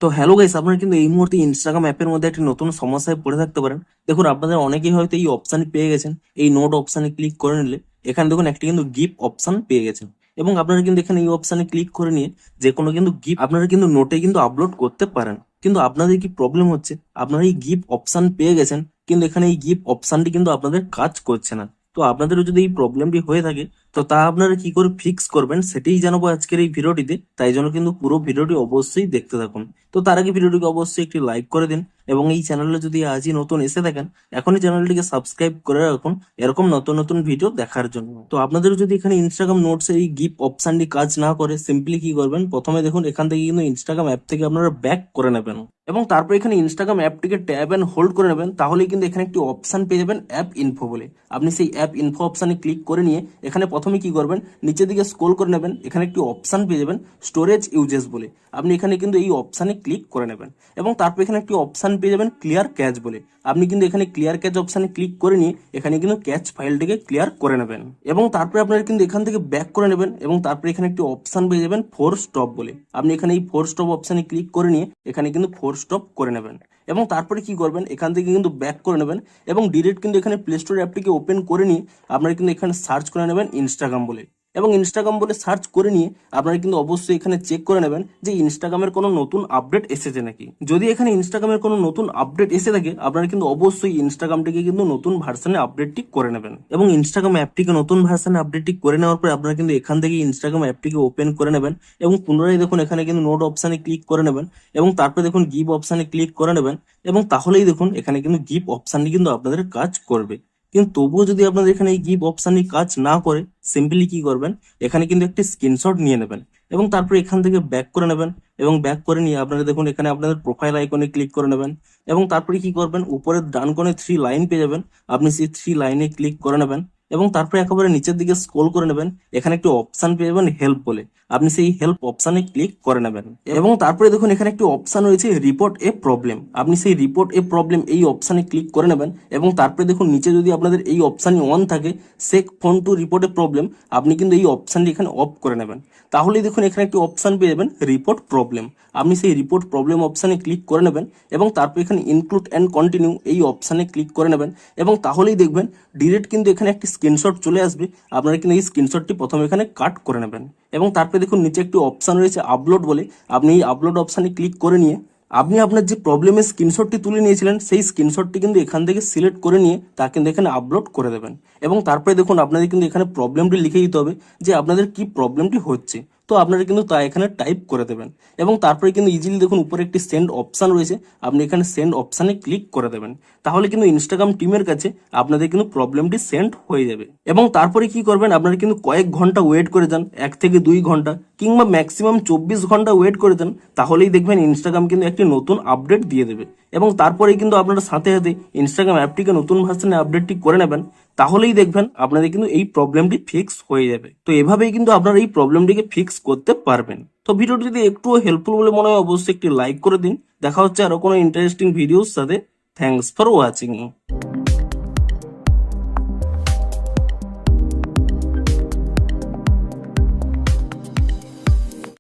তো hello guys, আপনারা কিন্তু এই মুহূর্তে ইনস্টাগ্রাম অ্যাপের মধ্যে একটি নতুন সমস্যায় পড়ে থাকতে পারেন। দেখুন, আপনাদের অনেকেই হয়তো এই অপশান পেয়ে গেছেন। এই নোট অপশানে ক্লিক করে নিলে এখানে দেখুন একটি কিন্তু গিফট অপশান পেয়ে গেছেন, এবং আপনারা কিন্তু এখানে এই অপশানে ক্লিক করে নিয়ে যে কোনো কিন্তু গিফট আপনারা কিন্তু নোটে কিন্তু আপলোড করতে পারেন। কিন্তু আপনাদের কি প্রবলেম হচ্ছে, আপনারা এই গিফট অপশান পেয়ে গেছেন কিন্তু এখানে এই গিফট অপশানটি কিন্তু আপনাদের কাজ করছে না। তো আপনাদেরও যদি এই প্রবলেমটি হয়ে থাকে, তো তা আপনারা কি করে ফিক্স করবেন সেটাই জানাবো আজকের এই ভিডিওটিতে। তাই জন্য কিন্তু পুরো ভিডিওটি অবশ্যই দেখতে থাকুন। তো তার আগে ভিডিওটিকে অবশ্যই একটি লাইক করে দিন, এবং এই চ্যানেলে যদি আজই নতুন এসে থাকেন এখনই চ্যানেলটিকে সাবস্ক্রাইব করে রাখুন এরকম নতুন নতুন ভিডিও দেখার জন্য। তো আপনাদের যদি এখানে ইনস্টাগ্রাম নোটস এই গিফট অপশনটি কাজ না করে, সিম্পলি কি করবেন, প্রথমে দেখুন এখান থেকে কিন্তু ইনস্টাগ্রাম অ্যাপ থেকে আপনারা ব্যাক করে নেবেন, এবং তারপর এখানে ইনস্টাগ্রাম অ্যাপটিকে ট্যাব এন্ড হোল্ড করে নেবেন। তাহলেই কিন্তু এখানে একটি অপশন পেয়ে যাবেন অ্যাপ ইনফো বলে। আপনি সেই অ্যাপ ইনফো অপশনে ক্লিক করে নিয়ে এখানে প্রথমে কি করবেন, নিচের দিকে স্ক্রল করে নেবেন, এখানে একটি অপশন পেয়ে যাবেন স্টোরেজ ইউজেস বলে। আপনি এখানে কিন্তু এই অপশনে ক্লিক করে নেবেন, এবং তারপর এখানে একটি অপশন পেয়ে যাবেন ক্লিয়ার ক্যাচ বলে। আপনি কিন্তু এখানে ক্লিয়ার ক্যাচ অপশনে ক্লিক করে নিয়ে এখানে কিন্তু ক্যাচ ফাইলটিকে ক্লিয়ার করে নেবেন, এবং তারপরে আপনারা কিন্তু এখান থেকে ব্যাক করে নেবেন, এবং তারপরে এখানে একটি অপশন পেয়ে যাবেন ফোর স্টপ বলে। আপনি এখানে এই ফোর স্টপ অপশনে ক্লিক করে নিয়ে এখানে কিন্তু ফোর স্টপ করে নেবেন, এবং তারপরে কি করবেন, এখান থেকে কিন্তু ব্যাক করে নেবেন, এবং ডিরেক্ট কিন্তু এখানে প্লে স্টোর অ্যাপটিকে ওপেন করে নিয়ে আপনারা কিন্তু এখানে সার্চ করে নেবেন ইনস্টাগ্রাম বলে। এবং ইনস্টাগ্রাম বলে সার্চ করে নিয়ে আপনারা কিন্তু অবশ্যই এখানে চেক করে নেবেন যে ইনস্টাগ্রামের কোনো নতুন আপডেট এসেছে নাকি। যদি এখানে ইনস্টাগ্রামের কোনো নতুন আপডেট এসে থাকে, আপনারা কিন্তু অবশ্যই ইনস্টাগ্রামটিকে কিন্তু নতুন ভার্সনে আপডেটটি করে নেবেন, এবং ইনস্টাগ্রাম অ্যাপটিকে নতুন ভার্সনে আপডেটটি করে নেওয়ার পরে আপনারা কিন্তু এখান থেকে ইনস্টাগ্রাম অ্যাপটিকে ওপেন করে নেবেন, এবং পুনরায় দেখুন এখানে কিন্তু নোট অপশানে ক্লিক করে নেবেন, এবং তারপরে দেখুন গিভ অপশানে ক্লিক করে নেবেন, এবং তাহলেই দেখুন এখানে কিন্তু গিভ অপশানটি কিন্তু আপনাদের কাজ করবে। কিন্তু তবুও যদি আপনাদের এখানে এই গিভ অপশানটি কাজ না করে, সিম্পলি কি করবেন, এখানে কিন্তু একটি স্ক্রিনশট নিয়ে নেবেন, এবং তারপর এখান থেকে ব্যাক করে নেবেন, এবং ব্যাক করে নিয়ে আপনারা দেখুন এখানে আপনাদের প্রোফাইল আইকনে ক্লিক করে নেবেন, এবং তারপরে কি করবেন, উপরের ডান কোণে 3 লাইন পেয়ে যাবেন, আপনি সেই 3 লাইনে ক্লিক করে নেবেন, এবং তারপরে একেবারে নিচের দিকে স্ক্রল করে নেবেন, এখানে একটি অপশন পেয়ে যাবেন হেল্প বলে। আপনি সেই হেল্প অপশানে ক্লিক করে নেবেন, এবং তারপরে দেখুন এখানে একটি অপশন রয়েছে রিপোর্ট এ প্রবলেম। আপনি সেই রিপোর্ট এ প্রবলেম এই অপশানে ক্লিক করে নেবেন, এবং তারপরে দেখুন নিচে যদি আপনাদের এই অপশানই অন থাকে, সেক phone to report a problem, আপনি কিন্তু এই অপশানটি এখানে অফ করে নেবেন। তাহলেই দেখুন এখানে একটি অপশান পেয়ে যাবেন রিপোর্ট প্রবলেম। আপনি সেই রিপোর্ট প্রবলেম অপশানে ক্লিক করে নেবেন, এবং তারপর এখানে ইনক্লুড অ্যান্ড কন্টিনিউ এই অপশানে ক্লিক করে নেবেন, এবং তাহলেই দেখবেন ডিরেক্ট কিন্তু এখানে একটি স্ক্রিনশট চলে আসবে। আপনারা কিন্তু এই স্ক্রিনশটটি প্রথমে এখানে কাট করে নেবেন, এবং তারপরে দেখুন নিচে একটি অপশান রয়েছে আপলোড বলে। আপনি এই আপলোড অপশানে ক্লিক করে নিয়ে আপনি আপনার যে প্রবলেমের স্ক্রিনশটটি তুলে নিয়েছিলেন সেই স্ক্রিনশটটি কিন্তু এখান থেকে সিলেক্ট করে নিয়ে তা কিন্তু এখানে আপলোড করে দেবেন, এবং তারপরে দেখুন আপনাদের কিন্তু এখানে প্রবলেমটি লিখে দিতে হবে যে আপনাদের কি প্রবলেমটি হচ্ছে। তো আপনারা কিন্তু তা এখানে টাইপ করে দেবেন, এবং তারপরে কিন্তু ইজিলি দেখুন উপরে একটি সেন্ড অপশান রয়েছে, আপনি এখানে সেন্ড অপশানে ক্লিক করে দেবেন। তাহলে কিন্তু ইনস্টাগ্রাম টিমের কাছে আপনাদের কিন্তু প্রবলেমটি সেন্ড হয়ে যাবে, এবং তারপরে কি করবেন, আপনারা কিন্তু কয়েক ঘন্টা ওয়েট করে যান, 1 থেকে 2 ঘন্টা কিংবা ম্যাক্সিমাম 24 ঘন্টা ওয়েট করে যান। তাহলেই দেখবেন ইনস্টাগ্রাম কিন্তু একটি নতুন আপডেট দিয়ে দেবে, এবং তারপরেই কিন্তু আপনারা সাথে সাথে ইনস্টাগ্রাম অ্যাপটিকে নতুন ভার্সনে আপডেটটি করে নেবেন। তাহলেই দেখবেন আপনাদের কিন্তু এই প্রবলেমটি ফিক্স হয়ে যাবে। তো এভাবেই কিন্তু আপনারা এই প্রবলেমটিকে ফিক্স করতে পারবেন। তো ভিডিওটি যদি একটুও হেল্পফুল বলে মনে হয় অবশ্যই একটি লাইক করে দিন। দেখা হচ্ছে আরো কোনো ইন্টারেস্টিং ভিডিওর সাথে। Thanks for watching.